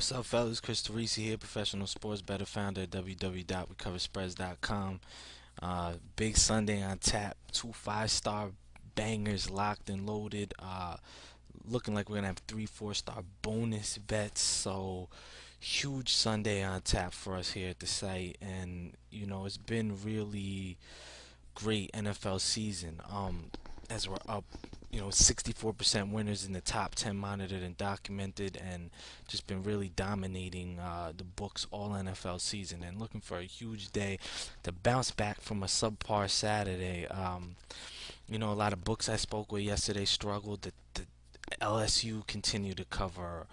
What's up, fellas? Chris Teresi here, professional sports bettor, founder at www.recoverspreads.com. Big Sunday on tap. Two five-star bangers locked and loaded. Looking like we're gonna have three four-star bonus bets. So huge Sunday on tap for us here at the site, and it's been really great NFL season. As we're up, 64% winners in the top 10 monitored and documented, and just been really dominating the books all NFL season. And looking for a huge day to bounce back from a subpar Saturday. A lot of books I spoke with yesterday struggled. The LSU continued to cover,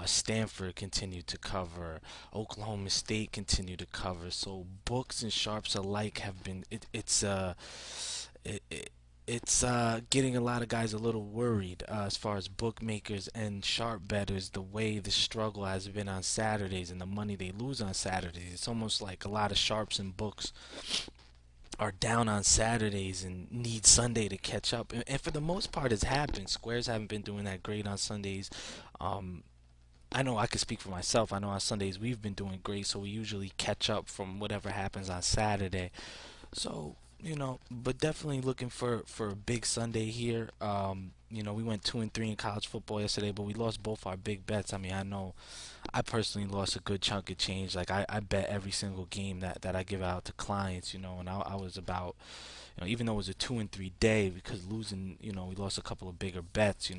Stanford continued to cover, Oklahoma State continued to cover. So books and sharps alike have been it, it, it's getting a lot of guys a little worried as far as bookmakers and sharp bettors, the way the struggle has been on Saturdays and the money they lose on Saturdays. It's almost like a lot of sharps and books are down on Saturdays and need Sunday to catch up. And for the most part, it's happened. Squares haven't been doing that great on Sundays. Um, I know I can speak for myself. I know on Sundays we've been doing great, so we usually catch up from whatever happens on Saturday. So, but definitely looking for a big Sunday here. We went 2-3 in college football yesterday, but we lost both our big bets. I mean, I know I personally lost a good chunk of change. Like I bet every single game that I give out to clients, and I was about, even though it was a 2-3 day, because losing, we lost a couple of bigger bets.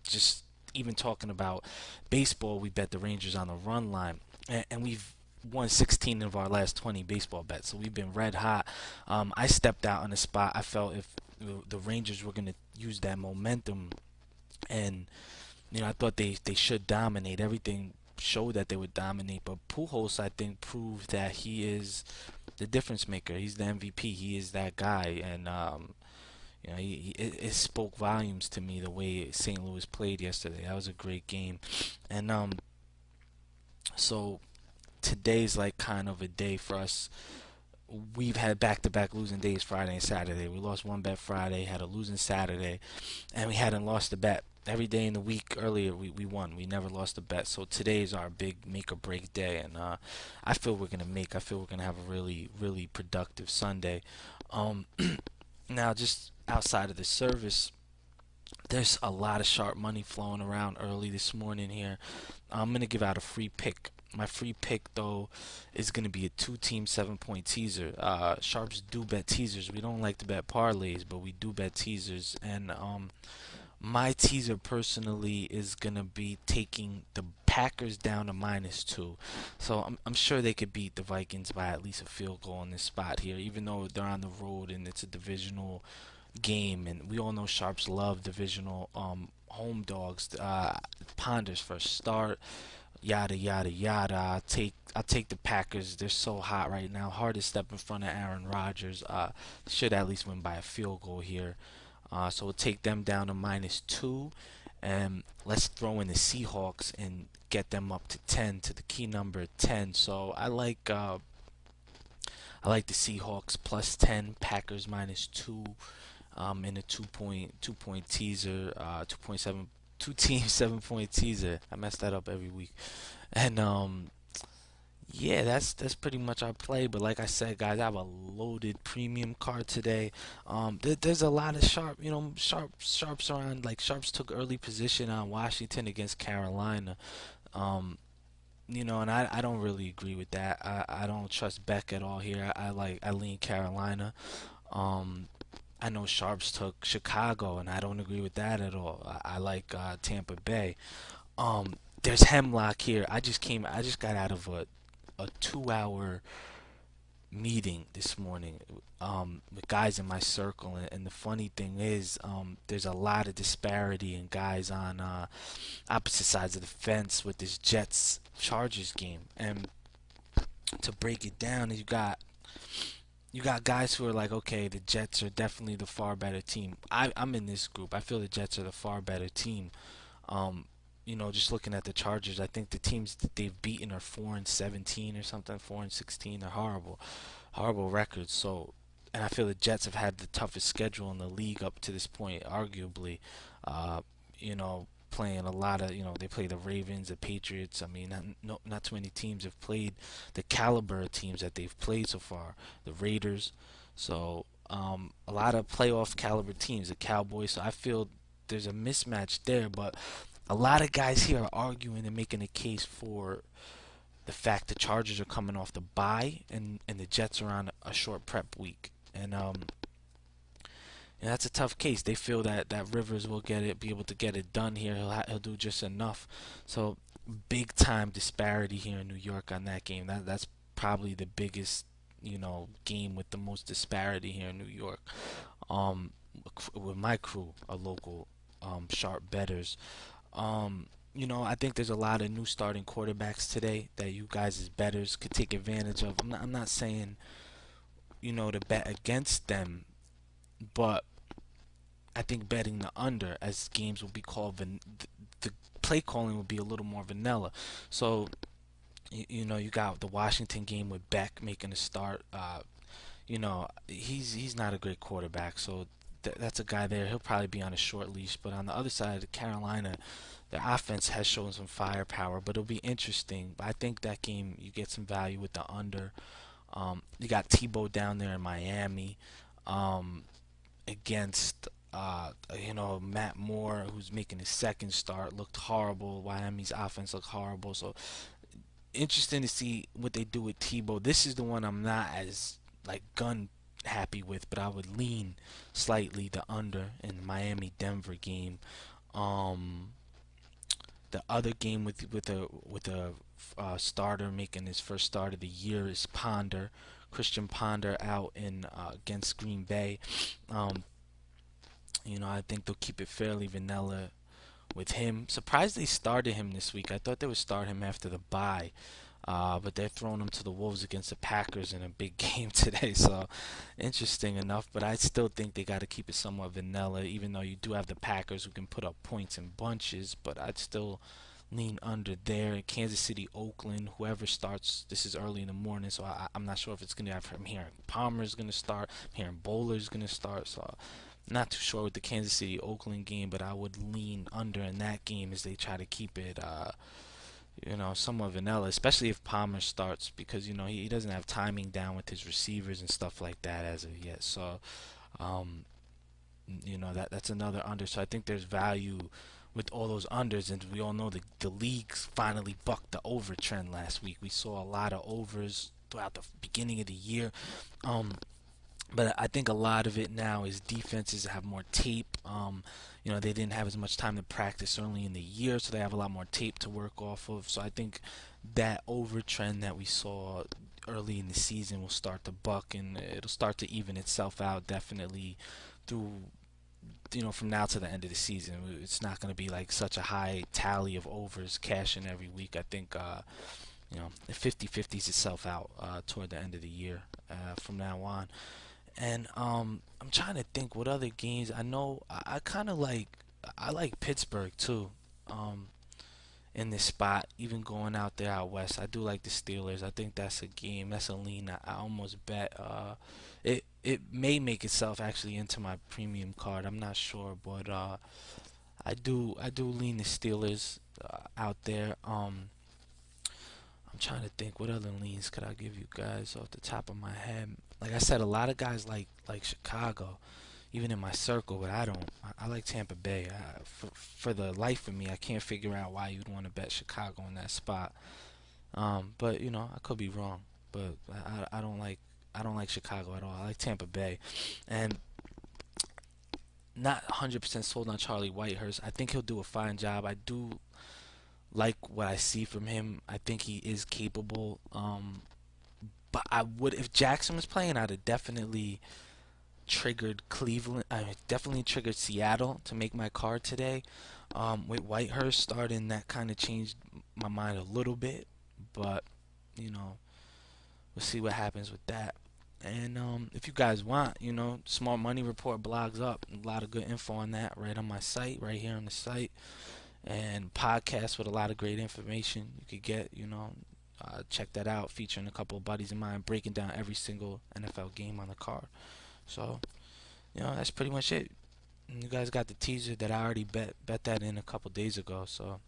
Just even talking about baseball, we bet the Rangers on the run line, and we've won 16 of our last 20 baseball bets. So we've been red hot. I stepped out on the spot. I felt if the Rangers were going to use that momentum, and I thought they should dominate. Everything showed that they would dominate, but Pujols, I think, proved that he is the difference maker. He's the MVP. He is that guy, and it spoke volumes to me the way St. Louis played yesterday. That was a great game, and so today's like kind of a day for us. We've had back-to-back losing days, Friday and Saturday. We lost one bet Friday, had a losing Saturday, and we hadn't lost a bet. Every day in the week earlier, we won. We never lost a bet. So today is our big make or break day, and I feel we're gonna have a really, really productive Sunday. Um, Now, just outside of the service, there's a lot of sharp money flowing around early this morning here. I'm gonna give out a free pick. My free pick though is gonna be a two-team 7-point teaser. Sharps do bet teasers. We don't like to bet parlays, but we do bet teasers. And my teaser personally is gonna be taking the Packers down to -2. So I'm sure they could beat the Vikings by at least a field goal in this spot here, even though they're on the road and it's a divisional game, and we all know sharps love divisional home dogs. Ponders first start, yada yada yada. I'll take the Packers. They're so hot right now. Hard to step in front of Aaron Rodgers. Should at least win by a field goal here. So we'll take them down to -2, and let's throw in the Seahawks and get them up to 10, to the key number 10. So I like the Seahawks plus 10, Packers -2, in a two point teaser, 2.7, two team 7-point teaser. I mess that up every week, and yeah, that's pretty much our play. But like I said, guys, I have a loaded premium card today. There's a lot of sharps around. Like sharps took early position on Washington against Carolina. Um, and I don't really agree with that. I don't trust Beck at all here. I lean Carolina. Um, I know Sharps took Chicago, and I don't agree with that at all. I like Tampa Bay. There's Hemlock here. I just got out of a 2 hour meeting this morning with guys in my circle, and the funny thing is, there's a lot of disparity in guys on opposite sides of the fence with this Jets Chargers game. And to break it down, you got guys who are like, okay, the Jets are definitely the far better team. I'm in this group. I feel the Jets are the far better team. Um, just looking at the Chargers, I think the teams that they've beaten are 4-17 or something, 4-16. They're horrible, horrible records. So, and I feel the Jets have had the toughest schedule in the league up to this point, arguably. Uh, you know, playing a lot of, they play the Ravens, the Patriots. I mean, not too many teams have played the caliber of teams that they've played so far. The Raiders, so a lot of playoff caliber teams, the Cowboys. So I feel there's a mismatch there, but a lot of guys here are arguing and making a case for the fact the Chargers are coming off the bye and the Jets are on a short prep week. And that's a tough case. They feel that Rivers will be able to get it done here. He'll do just enough. So big time disparity here in New York on that game. That's probably the biggest, game with the most disparity here in New York. Um, with my crew, a local, sharp betters. I think there's a lot of new starting quarterbacks today that you guys as betters could take advantage of. I'm not saying, to bet against them, but I think betting the under, as games will be called, the play calling will be a little more vanilla. So you got the Washington game with Beck making a start. He's not a great quarterback, so that's a guy there. He'll probably be on a short leash. But on the other side, Carolina, their offense has shown some firepower, but it'll be interesting. But I think that game you get some value with the under. You got Tebow down there in Miami. Against Matt Moore, who's making his second start, looked horrible. Miami's offense looked horrible. So interesting to see what they do with Tebow. This is the one I'm not as like gun happy with, but I would lean slightly the under in the Miami Denver game. Um, the other game with a starter making his first start of the year is Ponder. Christian Ponder out in against Green Bay. Um, I think they'll keep it fairly vanilla with him. Surprised they started him this week. I thought they would start him after the bye. But they're throwing him to the Wolves against the Packers in a big game today. So interesting enough. But I still think they got to keep it somewhat vanilla, even though you do have the Packers who can put up points in bunches. But I'd still lean under there. Kansas City, Oakland, whoever starts. This is early in the morning, so I'm not sure if it's going to have. I'm hearing Palmer's going to start. I'm hearing Bowler's going to start. So not too sure with the Kansas City Oakland game, but I would lean under in that game as they try to keep it, somewhat vanilla, especially if Palmer starts because he doesn't have timing down with his receivers and stuff like that as of yet. So, that's another under. So I think there's value with all those unders, and we all know the leagues finally bucked the over trend last week. We saw a lot of overs throughout the beginning of the year. But I think a lot of it now is defenses have more tape. They didn't have as much time to practice early in the year, so they have a lot more tape to work off of. So I think that over trend that we saw early in the season will start to buck, and it'll start to even itself out definitely through, from now to the end of the season. It's not going to be like such a high tally of overs cashing every week. I think, the 50-50s itself out toward the end of the year from now on. And I'm trying to think what other games. I know I kind of I like Pittsburgh too. In this spot, even going out there out west, I do like the Steelers. I think that's a game. That's a lean. I almost bet. It may make itself actually into my premium card. I'm not sure, but I do lean the Steelers out there. I'm trying to think what other leans could I give you guys off the top of my head. Like I said, a lot of guys like Chicago, even in my circle, but I don't. I like Tampa Bay. For the life of me, I can't figure out why you'd want to bet Chicago in that spot. But I could be wrong. But I don't like Chicago at all. I like Tampa Bay, and not 100% sold on Charlie Whitehurst. I think he'll do a fine job. I do like what I see from him. I think he is capable. But I would, if Jackson was playing, I'd have definitely triggered Cleveland. I definitely triggered Seattle to make my card today. With Whitehurst starting, that kind of changed my mind a little bit. But you know, we'll see what happens with that. And if you guys want, Smart Money Report blogs up. A lot of good info on that right on my site, right here on the site. And podcasts with a lot of great information you could get, check that out, featuring a couple of buddies of mine breaking down every single NFL game on the card. So, that's pretty much it. You guys got the teaser that I already bet that in a couple days ago. So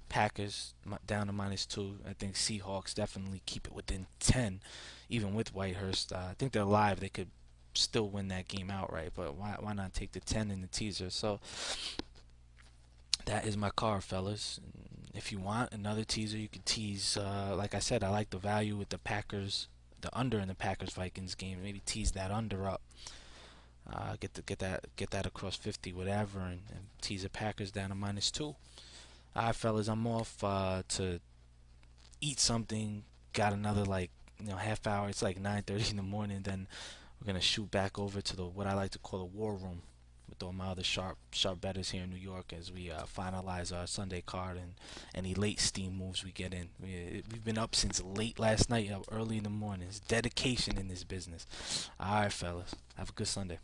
Packers down to -2. I think Seahawks definitely keep it within 10, even with Whitehurst. I think they're live. They could still win that game outright, but why not take the 10 in the teaser? So that is my card, fellas. If you want another teaser, you can tease. Like I said, I like the value with the Packers, the under in the Packers Vikings game. Maybe tease that under up. Get that across 50, whatever, and tease the Packers down to -2. All right, fellas, I'm off to eat something. Got another like half hour. It's like 9:30 in the morning. Then we're gonna shoot back over to the what I like to call the war room with all my other sharp betters here in New York as we finalize our Sunday card and any late steam moves we get in. We've been up since late last night, up early in the morning. It's dedication in this business. All right, fellas, have a good Sunday.